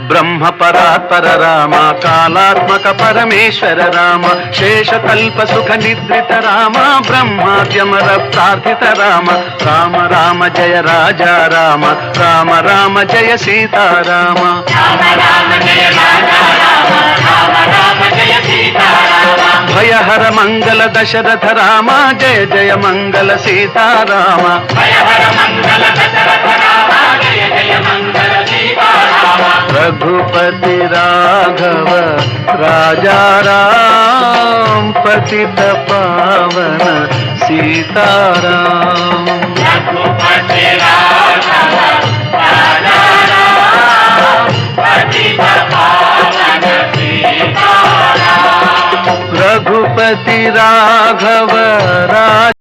బ్రహ్మ పరాత్పర రామ, కాలాత్మక పరమేశ్వర రామ, శేషకల్ప సుఖ నిద్రిత రామ, బ్రహ్మాద్యమర ప్రార్థిత రామ. రామ రామ జయ రాజా రామ, రామ రామ జయ సీతారామ. భయహర మంగళ దశరథ రామ, జయ జయ మంగళ సీతారామ. रघुपति राघव राजा राम, पतित पावन सीताराम. रघुपति राघव राजा राम, पतित पावन सीताराम. रघुपति राघव राजा